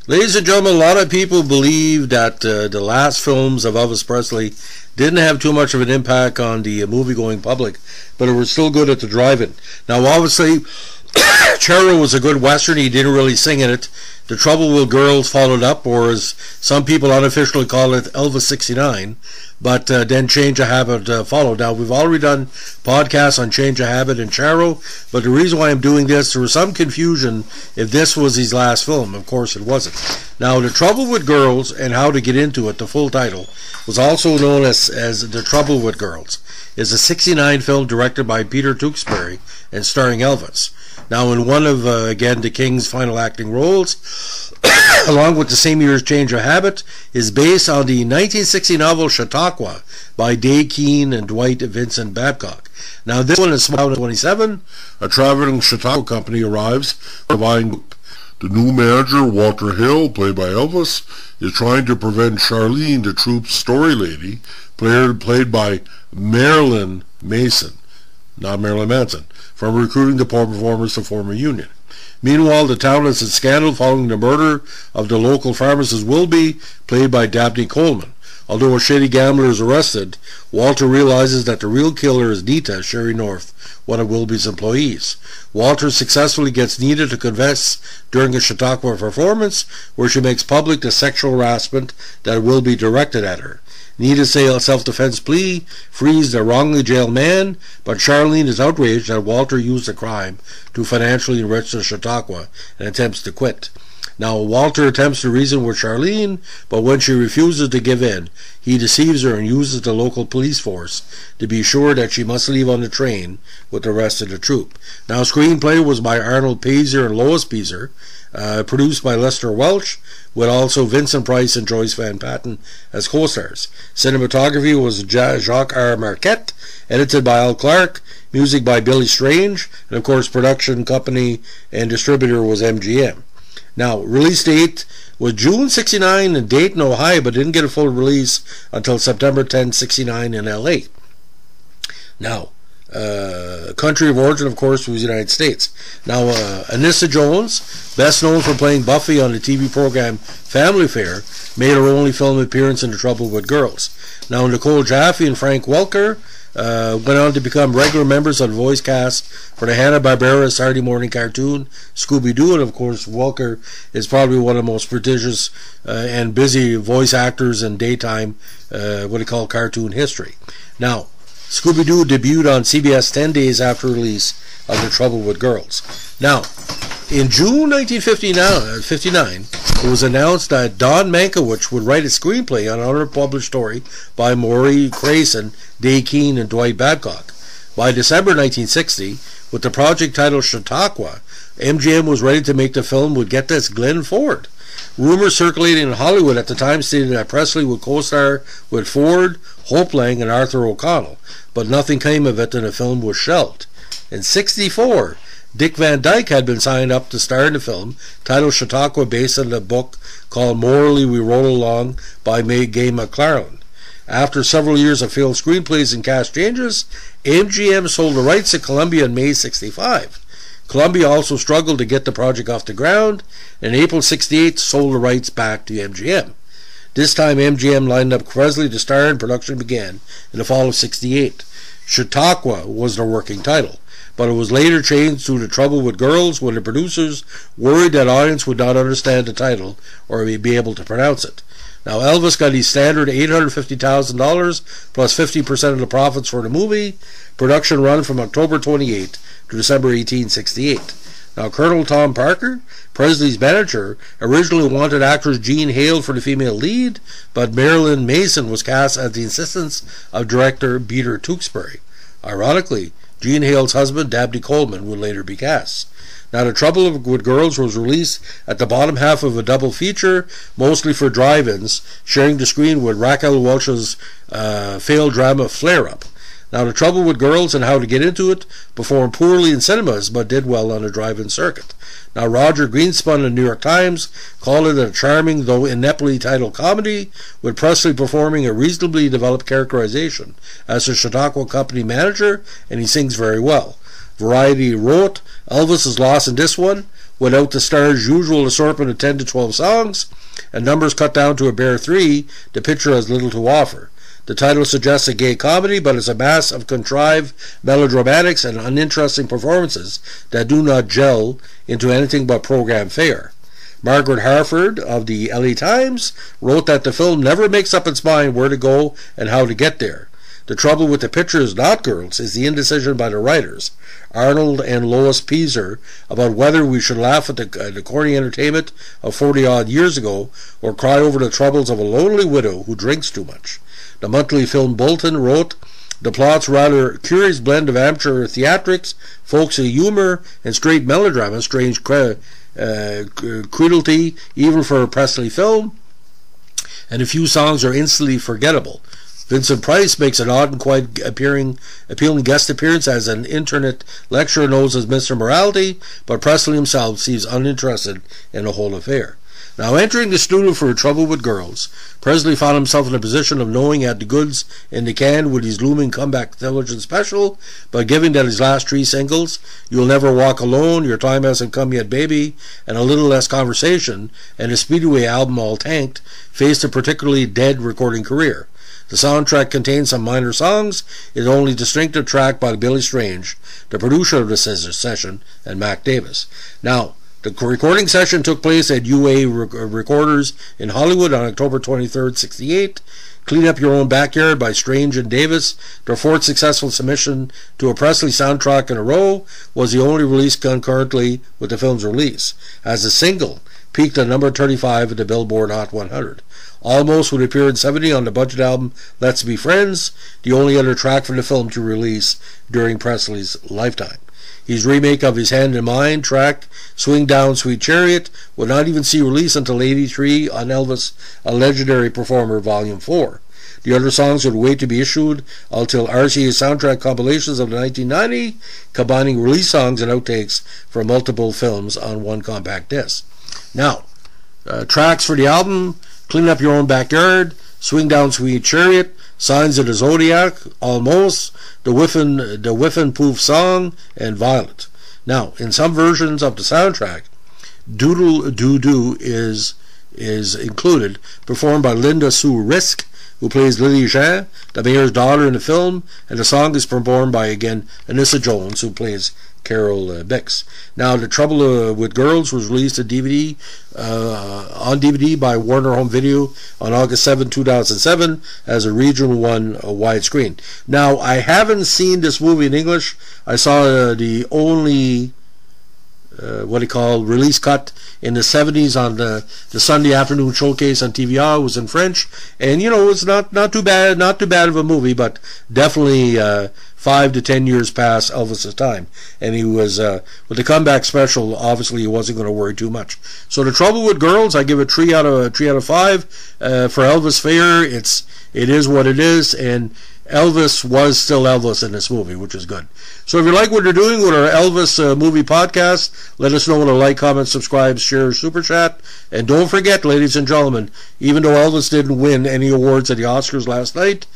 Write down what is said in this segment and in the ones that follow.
Ladies and gentlemen, a lot of people believe that the last films of Elvis Presley didn't have too much of an impact on the movie-going public, but it was still good at the drive-in. Now, obviously, Charo was a good Western. He didn't really sing in it. The Trouble with Girls followed up, or as some people unofficially call it, Elvis 69. But then Change of Habit followed. Now, we've already done podcasts on Change of Habit and Charo, but the reason why I'm doing this, there was some confusion if this was his last film. Of course, it wasn't. Now, The Trouble with Girls and How to Get Into It, the full title, was also known as The Trouble with Girls, is a 69 film directed by Peter Tewksbury and starring Elvis. Now, in one of, again, the King's final acting roles, along with the same year's Change of Habit, is based on the 1960 novel Chautauqua by Day Keane and Dwight Vincent Babcock. Now, this one is 27. A traveling Chautauqua company arrives, providing the new manager, Walter Hill, played by Elvis, is trying to prevent Charlene, the troupe's story lady, played by Marilyn Mason, not Marilyn Manson, from recruiting the performers to form a union. Meanwhile, the town is in scandal following the murder of the local pharmacist Wilby, played by Dabney Coleman. Although a shady gambler is arrested, Walter realizes that the real killer is Nita, Sherry North, one of Wilby's employees. Walter successfully gets Nita to confess during a Chautauqua performance, where she makes public the sexual harassment that Wilby directed at her. Nita's self-defense plea frees the wrongly jailed man, but Charlene is outraged that Walter used the crime to financially enrich the Chautauqua and attempts to quit. Now, Walter attempts to reason with Charlene, but when she refuses to give in, he deceives her and uses the local police force to be sure that she must leave on the train with the rest of the troupe. Now, screenplay was by Arnold Pazier and Lois Pazier, produced by Lester Welch, with also Vincent Price and Joyce Van Patten as co-stars. Cinematography was Jacques R. Marquette, edited by Al Clark, music by Billy Strange, and of course production company and distributor was MGM. Now, release date was June 69 in Dayton, Ohio, but didn't get a full release until September 10, 69 in LA. Now, country of origin, of course, was the United States. Now, Anissa Jones, best known for playing Buffy on the TV program Family Affair, made her only film appearance in The Trouble with Girls. Now, Nicole Jaffe and Frank Welker went on to become regular members of the voice cast for the Hanna-Barbera Saturday morning cartoon Scooby-Doo, and of course Welker is probably one of the most prodigious and busy voice actors in daytime what they call cartoon history. Now, Scooby-Doo debuted on CBS 10 days after release of The Trouble with Girls. Now, in June 1959, it was announced that Don Mankiewicz would write a screenplay on an unpublished story by Maury Grayson, Day Keane, and Dwight Babcock. By December 1960, with the project titled Chautauqua, MGM was ready to make the film with, get this, Glenn Ford. Rumors circulating in Hollywood at the time stated that Presley would co-star with Ford, Hope Lang, and Arthur O'Connell, but nothing came of it and the film was shelved. In '64, Dick Van Dyke had been signed up to star in the film, titled Chautauqua, based on a book called Morally We Roll Along by Gay McLaren. After several years of failed screenplays and cast changes, MGM sold the rights to Columbia in May '65. Columbia also struggled to get the project off the ground, and in April '68 sold the rights back to MGM. This time MGM lined up Presley to star, and production began in the fall of '68. Chautauqua was the working title, but it was later changed to The Trouble with Girls when the producers worried that audience would not understand the title or be able to pronounce it. Now, Elvis got his standard $850,000 plus 50% of the profits for the movie. Production run from October 28 to December 1868. Now, Colonel Tom Parker, Presley's manager, originally wanted actress Jean Hale for the female lead, but Marilyn Mason was cast at the insistence of director Peter Tewksbury. Ironically, Jean Hale's husband, Dabney Coleman, would later be cast. Now, The Trouble with Girls was released at the bottom half of a double feature, mostly for drive-ins, sharing the screen with Raquel Welch's failed drama Flare Up. Now, The Trouble with Girls and How to Get Into It performed poorly in cinemas, but did well on the drive-in circuit. Now, Roger Greenspun in the New York Times called it a charming, though ineptly titled comedy, with Presley performing a reasonably developed characterization as the Chautauqua Company manager, and he sings very well. Variety wrote, Elvis is lost in this one. without the star's usual assortment of 10 to 12 songs, and numbers cut down to a bare 3, the picture has little to offer. The title suggests a gay comedy, but it's a mass of contrived melodramatics and uninteresting performances that do not gel into anything but program fare. Margaret Harford of the LA Times wrote that the film never makes up its mind where to go and how to get there. The trouble with the picture is not, girls, is the indecision by the writers, Arnold and Lois Peaser, about whether we should laugh at the corny entertainment of 40-odd years ago or cry over the troubles of a lonely widow who drinks too much. The Monthly Film Bulletin wrote, the plot's rather curious blend of amateur theatrics, folksy humor, and straight melodrama, strange credulity, even for a Presley film, and a few songs are instantly forgettable. Vincent Price makes an odd and quite appealing guest appearance as an internet lecturer known as Mr. Morality, but Presley himself seems uninterested in the whole affair. Now, entering the studio for Trouble with Girls, Presley found himself in a position of knowing he had the goods in the can with his looming comeback television special, but given that his last 3 singles, You'll Never Walk Alone, Your Time Hasn't Come Yet Baby, and A Little Less Conversation, and his Speedway album All Tanked, faced a particularly dead recording career. The soundtrack contains some minor songs, its only distinctive track by Billy Strange, the producer of the session, and Mac Davis. Now, the recording session took place at UA Recorders in Hollywood on October 23rd, 1968. Clean Up Your Own Backyard by Strange and Davis, their 4th successful submission to a Presley soundtrack in a row, was the only release concurrently with the film's release. As a single, peaked at number 35 at the Billboard Hot 100. Almost would appear in 70 on the budget album Let's Be Friends, the only other track from the film to release during Presley's lifetime. His remake of his Hand in Mine track, Swing Down Sweet Chariot, would not even see release until 83 on Elvis, A Legendary Performer Volume 4. The other songs would wait to be issued until RCA's soundtrack compilations of the 1990, combining release songs and outtakes from multiple films on one compact disc. Now, tracks for the album: Clean Up Your Own Backyard, Swing Down Sweet Chariot, Signs of the Zodiac, Almost, the Whiffin' Poof Song, and Violet. Now, in some versions of the soundtrack, Doodle Doo Doo is included, performed by Linda Sue Risk, who plays Lily Jean, the mayor's daughter in the film, and the song is performed by, again, Anissa Jones, who plays Carol Bix. Now, The Trouble with Girls was released on DVD by Warner Home Video on August 7, 2007 as a Region 1 widescreen. Now, I haven't seen this movie in English. I saw the only release cut in the 70s on the Sunday afternoon showcase on TVR. Was in French, and it's not too bad of a movie, but definitely 5 to 10 years past Elvis's time. And he was with the comeback special, obviously he wasn't going to worry too much. So The Trouble with Girls, I give it 3 out of 5. For Elvis fare, it is what it is, and Elvis was still Elvis in this movie, which is good. So if you like what you're doing with our Elvis movie podcast, let us know with a like, comment, subscribe, share, super chat. And don't forget, ladies and gentlemen, even though Elvis didn't win any awards at the Oscars last night,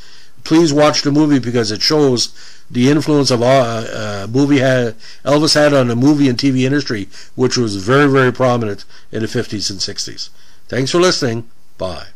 please watch the movie because it shows the influence of Elvis had on the movie and TV industry, which was very, very prominent in the 50s and 60s. Thanks for listening. Bye.